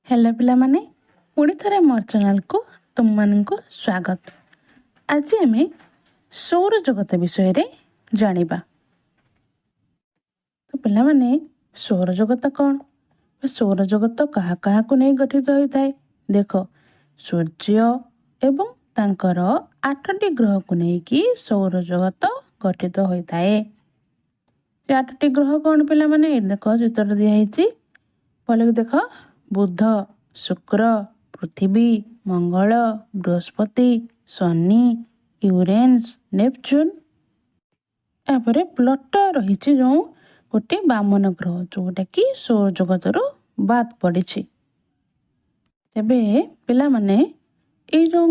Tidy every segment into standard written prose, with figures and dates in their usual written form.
Hello पिलामाने पुणी थरे मोर channel को तुम माननको स्वागत। आज आम सौर जगत विषय रे जानिबा। तो पिलामाने सौर जगत कौन? सौर जगत कहा कहा को नहीं गठित होता है। देखो सूर्य एवं तांकर 8टी ग्रह को लेकिन सौर जगत गठित होता है। 8टी ग्रह कौन पिलामाने? देखो चित्र दिखाई पहले देख बुध, शुक्र, पृथ्वी, मंगल, बृहस्पति, शनि, यूरेनस, नेपच्यून। यापर प्लूटो रही जो गोटे बामन ग्रह जोटा कि सौर जगत रु बाद पड़ी। तेबे पिला माने ए जो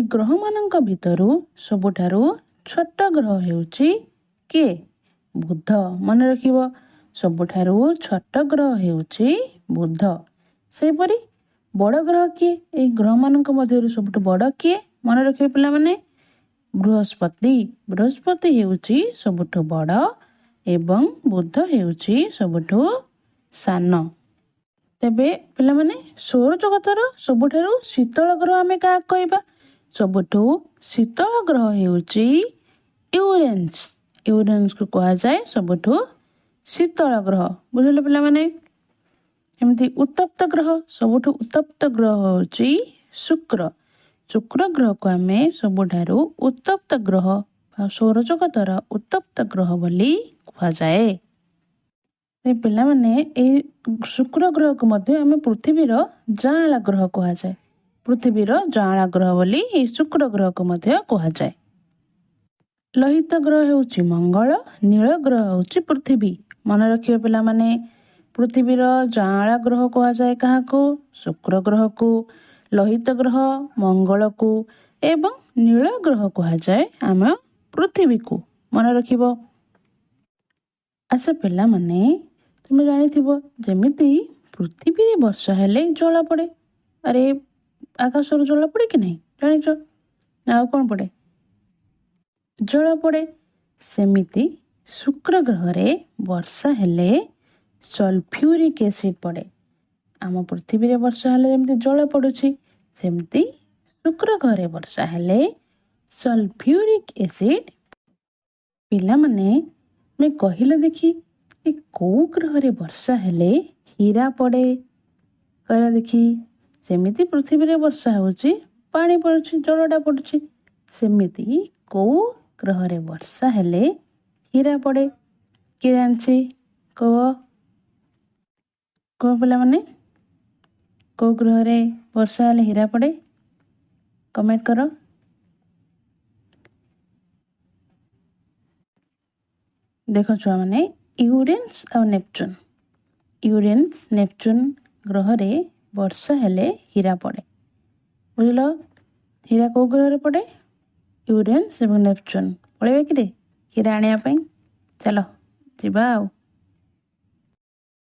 ग्रह मानक भितर सबुठारु छोट ग्रह हेउची के बुध। मन रखिबो सबुठारु छोट ग्रह हेउची बुध। सेपरी बड़ ग्रह किए? ए ग्रह मानक मध्यरु सबुठु बड़ किए? मन रखिबे पिला माने बृहस्पति। बृहस्पति हेउची सबुठु बड़ एवं बुध हेउची सबुठु सान। तेबे पिला माने सौर जगतर सबुठारु शीतल ग्रह आमे का कहबा? सबुठु शीतल ग्रह हेउची यूरेनस। यूरेनस को कहा जाए सबुठु शीतल ग्रह। बुझिले पिला माने? एमती उत्तप्त ग्रह सबुठु उत्तप्त ग्रह होची शुक्र। शुक्र ग्रह को आमे सबुठारु उत्तप्त ग्रह सौर जगतर उत्तप्त ग्रह बोली कहा जाए। पिला माने ए शुक्र ग्रह को मध्य आमे पृथ्वीर जांला ग्रह कहा जाए। पृथ्वीर जांला ग्रह बोली ए शुक्र ग्रह को मध्य कहा जाए। लोहित ग्रह हेउची मंगल, नील ग्रह हेउची पृथ्वी। मन रखिबे पिला माने पृथ्वीर जांला ग्रह कहा जाए कहा को? शुक्र ग्रह को। लोहित ग्रह मंगल को एवं नील ग्रह कहा जाए आम पृथ्वी को। मन रखिबो। अच्छा पिला माने तुम जानिथिबो जेमिति पृथ्वी रे वर्षा हेले जला पड़े। अरे आकाश रे जला पड़े कि नहीं जानिचो? आ कोन पड़े? जला पड़े। सेमिति शुक्र ग्रह रे वर्षा हेले सल्फ्यूरिक एसिड पड़े। आम पृथ्वी रे वर्षा हेले जेमति जल पड़ुछि सेमति शुक्र ग्रह रे वर्षा हेले सल्फ्यूरिक एसिड। पिला माने मैं कहिला देखी ए को ग्रह रे वर्षा हेले हीरा पड़े? कहला देखी। सेमिति पृथ्वी रे वर्षा होछि पानी पड़ुछि जलटा पड़ुछि सेमिति को ग्रह रे वर्षा हेले हीरा पड़े? के जानछि कह पिला माने को ग्रह रे वर्षा हेले हीरा पड़े? कमेंट करो। देखो छुआ माने यूरेनस और नेपच्यून। यूरेनस नेपच्यून ग्रह रे वर्षा हेले हीरा पड़े। बुझलो हीरा को ग्रह रे पड़े? यूरेनस एवं नेपच्यून। पड़ेबे कि रे हीरा आनिया पई? चलो जीवा।